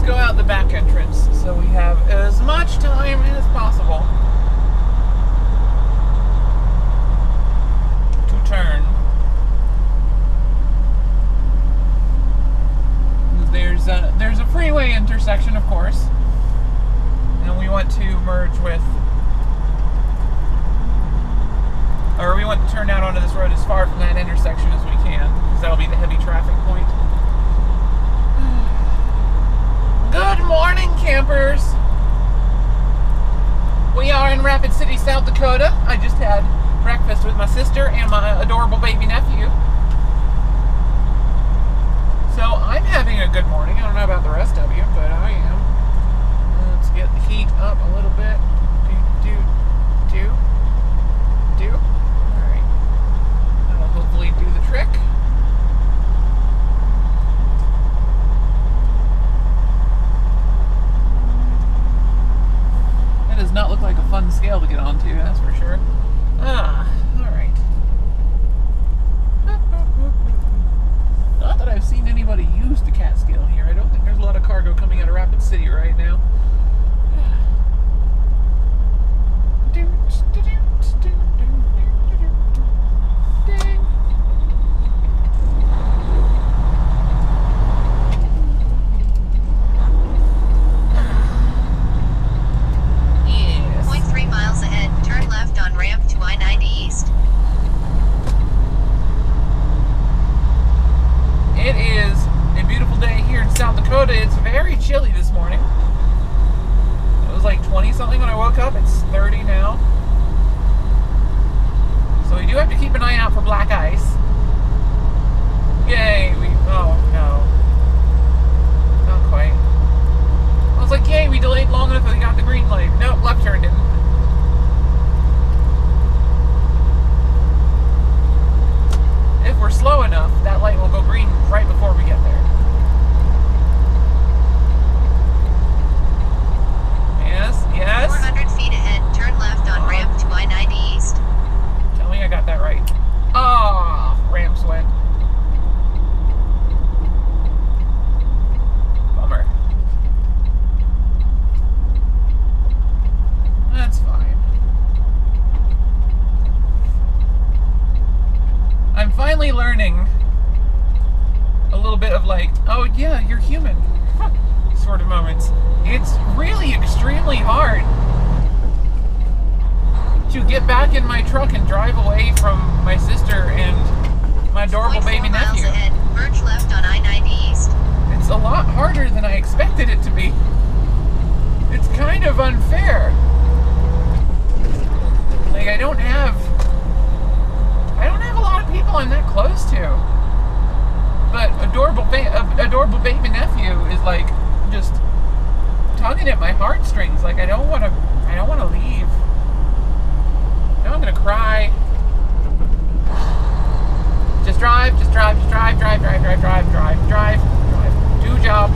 go out the back entrance so we have as much time as possible to turn. There's a freeway intersection, of course, and we want to merge with, or we want to turn out onto this road as far from that intersection as we can, because that'll be the heavy traffic point. Good morning, campers. We are in Rapid City, South Dakota. I just had breakfast with my sister and my adorable baby nephew. So I'm having a good morning. I don't know about the rest of you, but I am. Let's get the heat up a little bit. Do. Alright. That'll hopefully do the trick. That does not look like a fun scale to get onto, that's for sure. Alright. Not that I've seen anybody use the cat scale here. I don't think there's a lot of cargo coming out of Rapid City right now. Yes. 0.3 miles ahead, turn left on ramp to I-90 East. It is a beautiful day here in South Dakota. It's very chilly this morning. It was like 20 something when I woke up. It's 30 now. So we do have to keep an eye out for black ice. Yay, oh no. Not quite. I was like, yay, we delayed long enough that we got the green light. Nope, left turn didn't. If we're slow enough, that light will go green right before we get there. Yes. 400 feet ahead, turn left on ramp to I-90 East. Tell me I got that right. Ramp sweat. Bummer. That's fine. I'm finally learning a little bit of like, oh yeah, you're human sort of moments. It's really extremely hard to get back in my truck and drive away from my sister and my adorable baby nephew. 0.4 miles ahead, merge left on I-90 East. It's a lot harder than I expected it to be. It's kind of unfair. Like I don't have a lot of people I'm that close to. But adorable baby nephew is like just tugging at my heartstrings. Like I don't want to leave. Now I'm gonna cry. Just drive. Do job,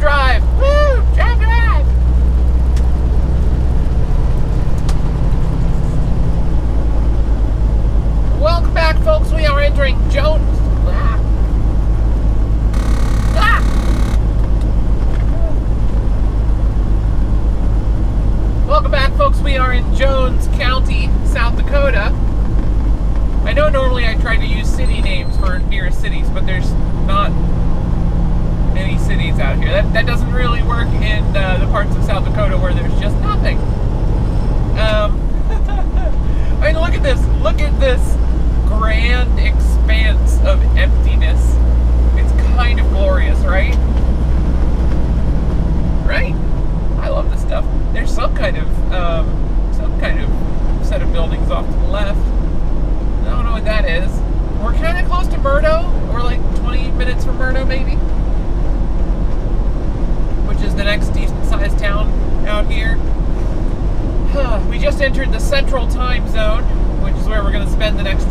drive. Woo! Drive. Welcome back, folks. We are entering Jones. Welcome back, folks. We are in Jones County, South Dakota. I know normally I try to use city names for nearest cities, but there's not many cities out here. That doesn't really work in the parts of South Dakota where there's just nothing. I mean, look at this. Look at this grand expanse of emptiness. It's kind of glorious, right? Right? I love this stuff. There's some kind of set of buildings off to the left. I don't know what that is. We're kind of close to Murdo. We're like 20 minutes from Murdo, maybe, which is the next decent-sized town out here. We just entered the Central Time Zone, which is where we're going to spend the next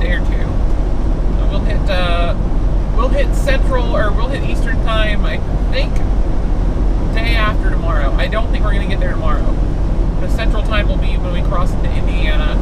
day or two. We'll hit Central, or we'll hit Eastern Time, I think, day after tomorrow. I don't think we're going to get there tomorrow. The Central Time will be when we cross into Indiana.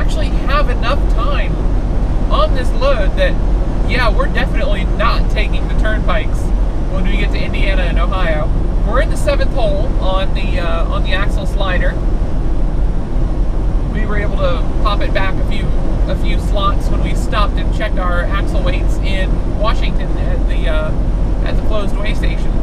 actually have enough time on this load that, yeah, we're definitely not taking the turnpikes when we get to Indiana and Ohio. We're in the 7th hole on the axle slider. We were able to pop it back a few slots when we stopped and checked our axle weights in Washington at the closed weigh station.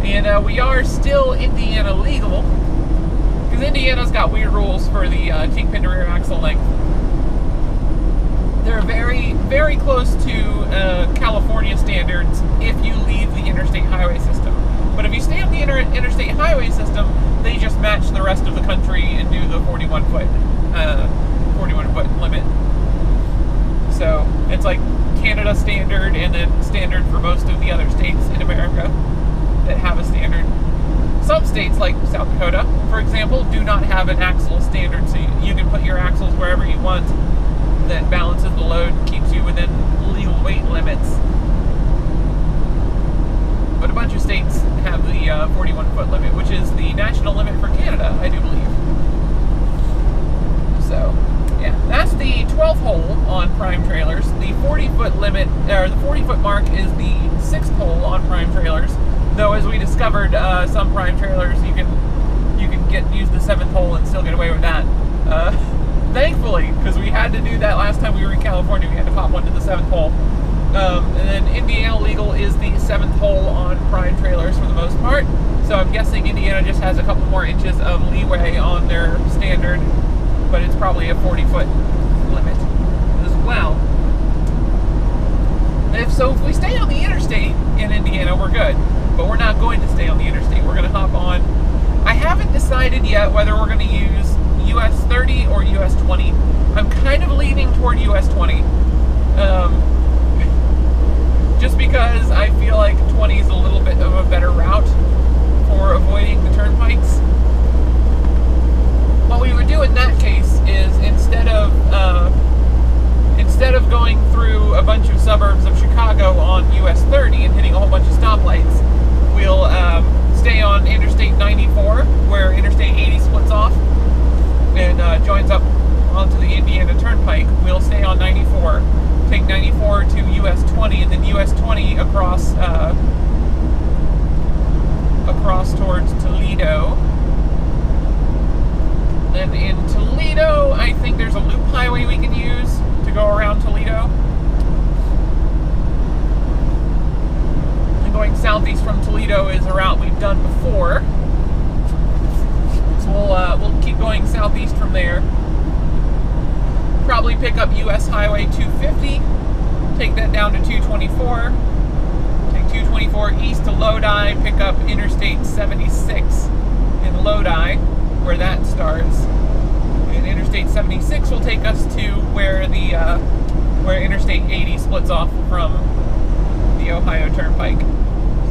And we are still Indiana legal, because Indiana's got weird rules for the cheek pin to rear axle length. They're very, very close to California standards if you leave the interstate highway system. But if you stay on the interstate highway system, they just match the rest of the country and do the 41 foot limit. So it's like Canada standard, and then standard for most of the other states in America that have a standard. Some states, like South Dakota, for example, do not have an axle standard, so you can put your axles wherever you want. That balances the load and keeps you within legal weight limits. But a bunch of states have the 41 foot limit, which is the national limit for Canada, I do believe. So, yeah, that's the 12th hole on prime trailers. The 40 foot limit, or the 40 foot mark, is the 6th hole on prime trailers. Though, as we discovered, some prime trailers you can use the 7th hole and still get away with that. Thankfully, because we had to do that last time we were in California. We had to pop one to the 7th hole. And then Indiana legal is the 7th hole on prime trailers for the most part. So I'm guessing Indiana just has a couple more inches of leeway on their standard, but it's probably a 40 foot limit as well. If we stay on the interstate in Indiana, we're good. But we're not going to stay on the interstate. We're going to hop on. I haven't decided yet whether we're going to use US 30 or US 20. I'm kind of leaning toward US 20. Just because I feel like 20 is a little bit of a better route for avoiding the turnpikes. What we would do in that case is instead of going through a bunch of suburbs of Chicago on US 30 and hitting a whole bunch of stoplights, we'll stay on Interstate 94, where Interstate 80 splits off and joins up onto the Indiana Turnpike. We'll stay on 94, take 94 to US 20, and then US 20 across towards Toledo. Then in Toledo, I think there's a loop highway we can use to go around Toledo. And going southeast from Toledo is a route we've done before. So we'll keep going southeast from there. Probably pick up US Highway 250, take that down to 224, take 224 east to Lodi, pick up Interstate 76 in Lodi, where that starts. And Interstate 76 will take us to where where Interstate 80 splits off from the Ohio Turnpike.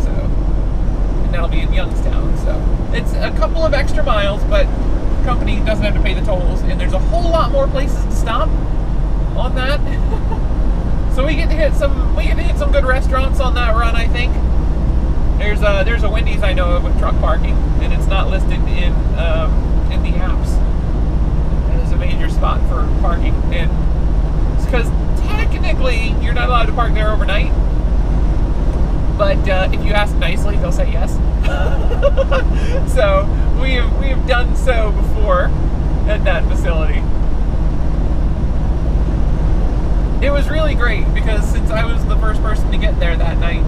So, and that'll be in Youngstown. So it's a couple of extra miles, but the company doesn't have to pay the tolls, and there's a whole lot more places to stop on that. So we get to hit some good restaurants on that run, I think. There's a Wendy's I know of with truck parking, and it's not listed in the apps. It is a major spot for parking, and it's because technically you're not allowed to park there overnight. But if you ask nicely, they'll say yes. So we have done so before at that facility. It was really great because since I was the first person to get there that night,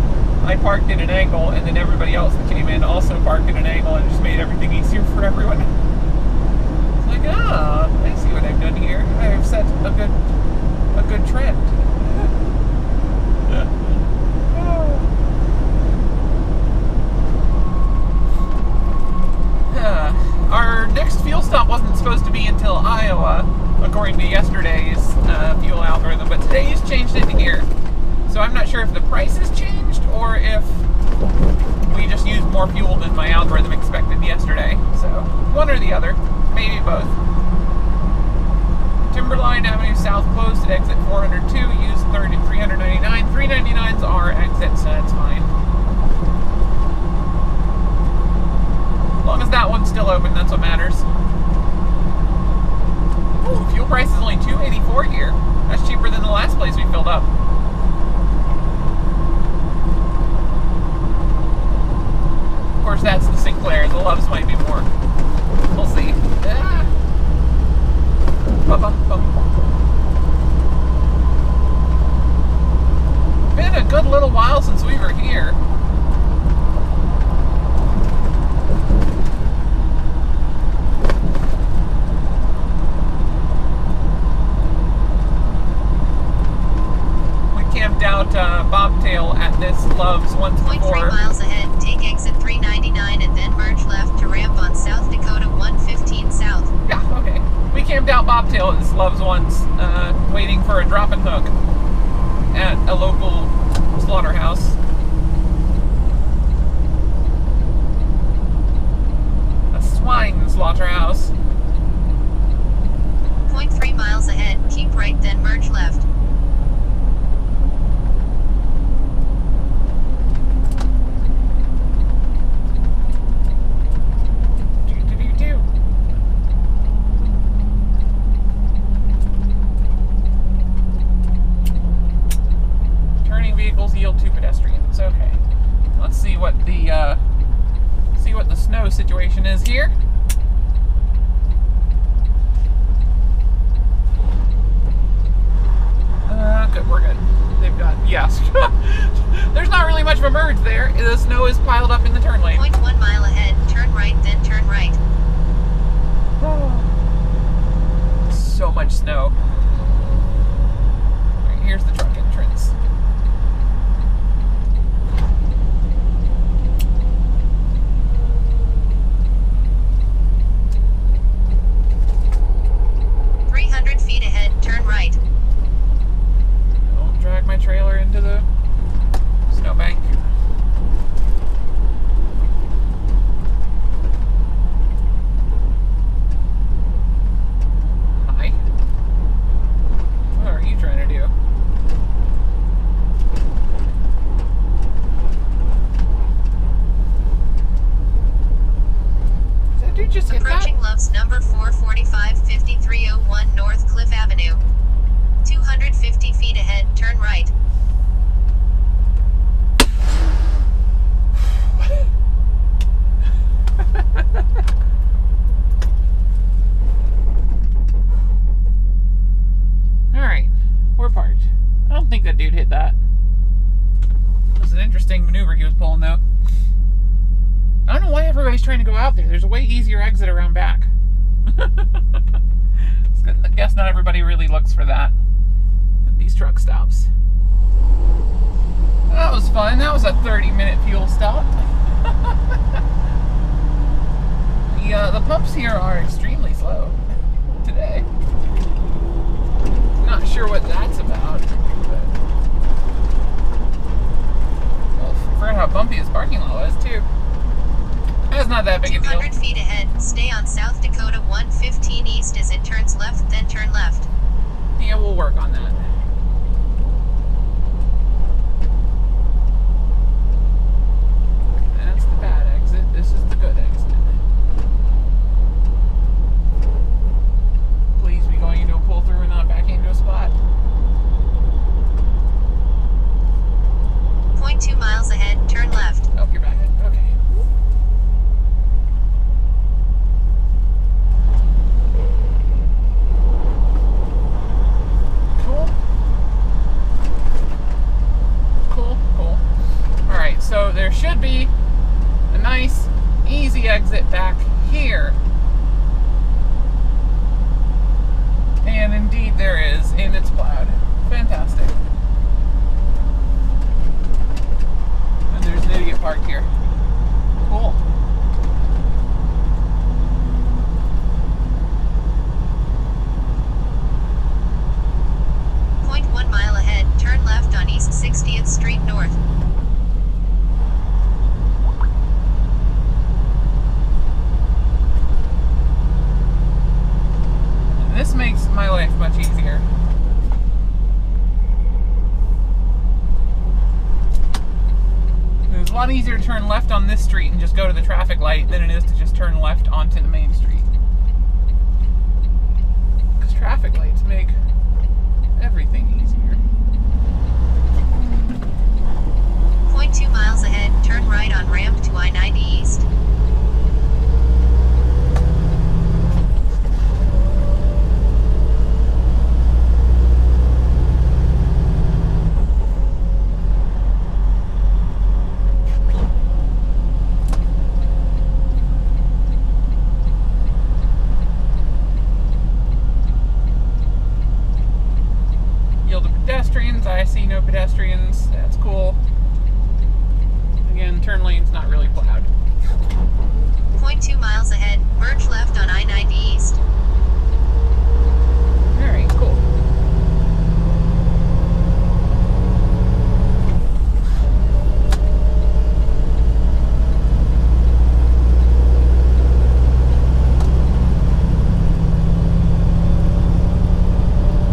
I parked in an angle, and then everybody else that came in also parked in an angle, and it just made everything easier for everyone. It's like, I see what I've done here. I have set a good trend. Our next fuel stop wasn't supposed to be until Iowa, according to yesterday's fuel algorithm, but today's changed it to here. So I'm not sure if the price has changed or if we just used more fuel than my algorithm expected yesterday. So one or the other, maybe both. Timberline Avenue South closed at exit 402, use 399. 399s are exits, so that's fine. As long as that one's still open, that's what matters. $1.54 here. That's cheaper than the last place we filled up. Of course, that's the Sinclair. The Loves might be more. We'll see. Ah. Been a good little while since we were here. We camped out bobtail at this Loves once before. 0.3 miles ahead, take exit 399 and then merge left to ramp on South Dakota 115 South. Yeah, okay. We camped out bobtail at this Loves once, waiting for a drop and hook at a local slaughterhouse. A swine slaughterhouse. 0.3 miles ahead, keep right then merge left. Vehicles yield to pedestrians. Okay, let's see what the snow situation is here. Good, we're good. They've got, yes. There's not really much of a merge there. The snow is piled up in the turn lane. 0.1 mile ahead, turn right, then turn right. So much snow. All right, here's the truck entrance. My trailer into the snowbank. Hi. What are you trying to do? Did that dude just hit that? Approaching Loves number 445 5301 North Cliff Avenue. 250 feet ahead, turn right. Alright, we're parked. I don't think that dude hit that. It was an interesting maneuver he was pulling, though. I don't know why everybody's trying to go out there. There's a way easier exit around back. I guess not everybody really looks for that. These truck stops. That was fun. That was a 30-minute fuel stop. The pumps here are extremely slow today. Not sure what that's about. But, well, I forgot how bumpy this parking lot was too. That's not that big a deal. 200 feet ahead, stay on South Dakota 115 East as it turns left, then turn left. Yeah, we'll work on that. That's the bad exit. This is the good exit. Please be going into a pull through and not back into a spot. 0.2 miles ahead, turn left. Oh, you're back in. Okay. Cool. Alright, so there should be a nice, easy exit back here. And indeed there is, and it's plowed. Fantastic. And there's an idiot parked here. Cool. Turn left on East 60th Street North. And this makes my life much easier. It's a lot easier to turn left on this street and just go to the traffic light than it is to just turn left onto the main street. Because traffic lights make see no pedestrians. That's cool. Again, turn lane's not really plowed. 0.2 miles ahead, merge left on I-90 East. Alright, cool.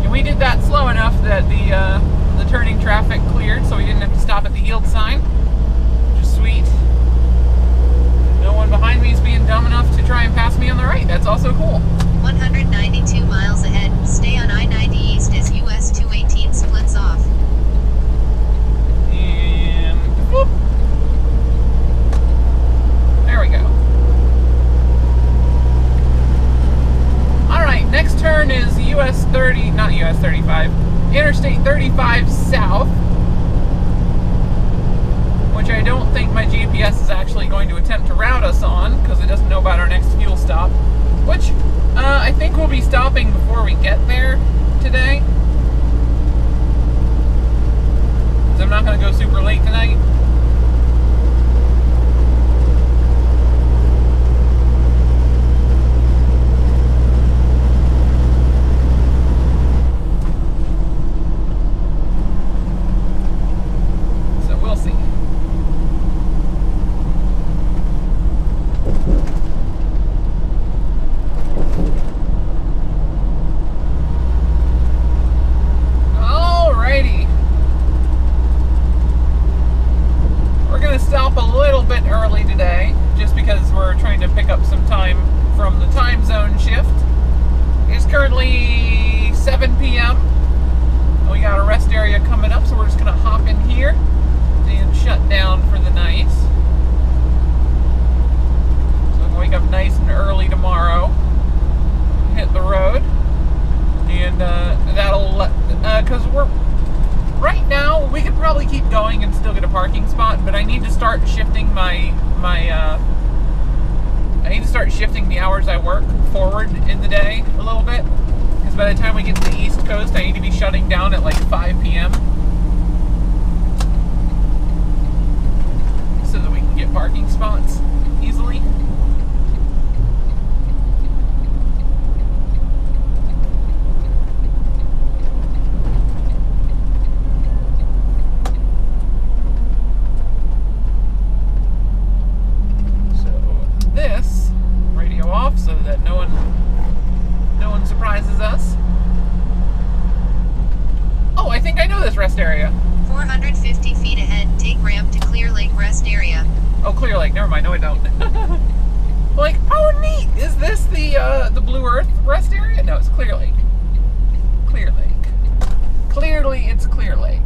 And we did that slow enough that the turning traffic cleared, so we didn't have to stop at the yield sign, which is sweet. No one behind me is being dumb enough to try and pass me on the right. That's also cool. 192 miles ahead, stay on I-90 East as US 218 splits off. And whoop. There we go. Alright, next turn is US 30, not US 35, Interstate 35 South, which I don't think my GPS is actually going to attempt to route us on, because it doesn't know about our next fuel stop, which I think we'll be stopping before we get there today. Because I'm not going to go super late tonight. So we'll see. Stop a little bit early today, just because we're trying to pick up some time from the time zone shift. It's currently 7 p.m. We got a rest area coming up, so we're just going to hop in here and shut down for the night. So we can wake up nice and early tomorrow, hit the road, and that'll, because we're right now, we could probably keep going and still get a parking spot, but I need to start shifting I need to start shifting the hours I work forward in the day a little bit, because by the time we get to the East Coast, I need to be shutting down at like 5 p.m. so that we can get parking spots easily. So that no one surprises us. Oh, I think I know this rest area. 450 feet ahead, take ramp to Clear Lake rest area. Oh, Clear Lake. Never mind. No, I don't. Like, oh, neat. Is this the Blue Earth rest area? No, it's Clear Lake. Clear Lake. Clearly, it's Clear Lake.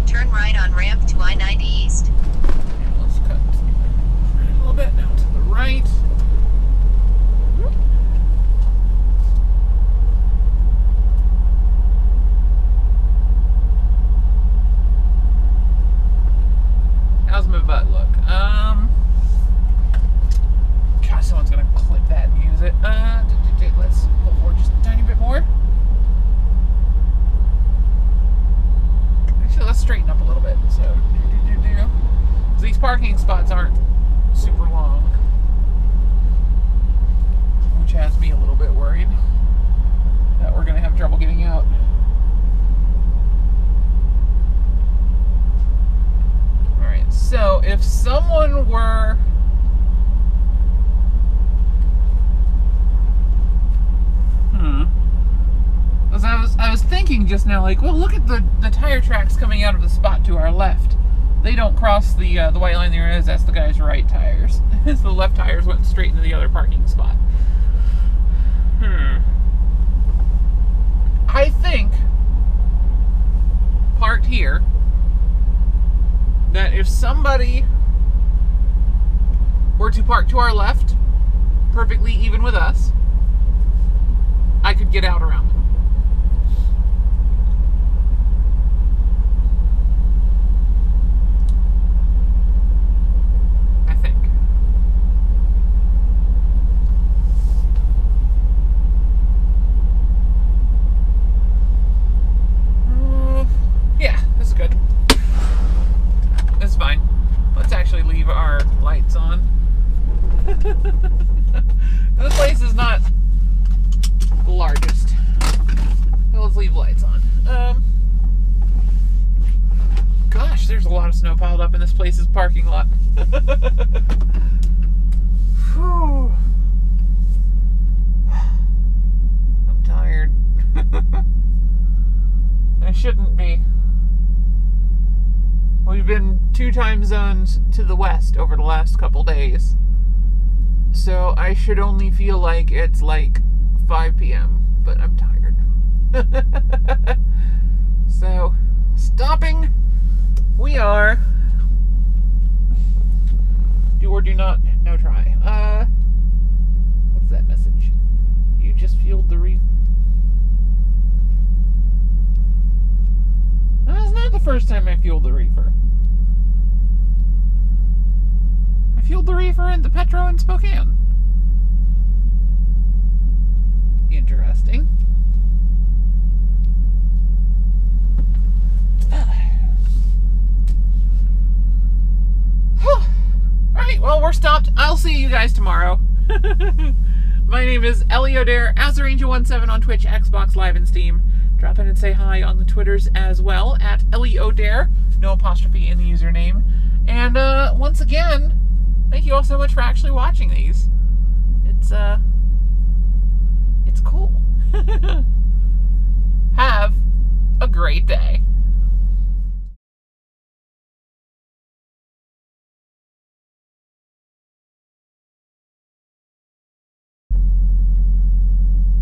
Turn right on ramp to I-90 East. Let's cut a little bit now to the right. How's my butt look? Gosh, someone's gonna clip that and use it. Let's go forward just a tiny bit more. Let's straighten up a little bit. So, because these parking spots aren't super long, which has me a little bit worried that we're going to have trouble getting out. Alright, so if someone were... I was thinking just now, like, well, look at the tire tracks coming out of the spot to our left. They don't cross the white line there is. That's the guy's right tires. So the left tires went straight into the other parking spot. I think, parked here, that if somebody were to park to our left, perfectly even with us, I could get out around them. gosh, there's a lot of snow piled up in this place's parking lot. Whew. I'm tired. I shouldn't be. We've been 2 time zones to the west over the last couple days. So I should only feel like it's like 5 p.m., but I'm tired. So, stopping. We are. Do or do not. No try. What's that message? You just fueled the reefer. That's not the first time I fueled the reefer. I fueled the reefer in the Petro in Spokane. Interesting. Alright, well, we're stopped. I'll see you guys tomorrow. My name is Ellie O'Dare, AsArranger17 on Twitch, Xbox Live, and Steam. Drop in and say hi on the Twitters as well, at Ellie O'Dare, no apostrophe in the username. And once again, thank you all so much for actually watching these. It's cool. Have a great day.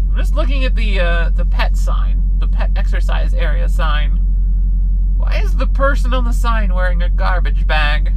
I'm just looking at the pet sign, the pet exercise area sign. Why is the person on the sign wearing a garbage bag?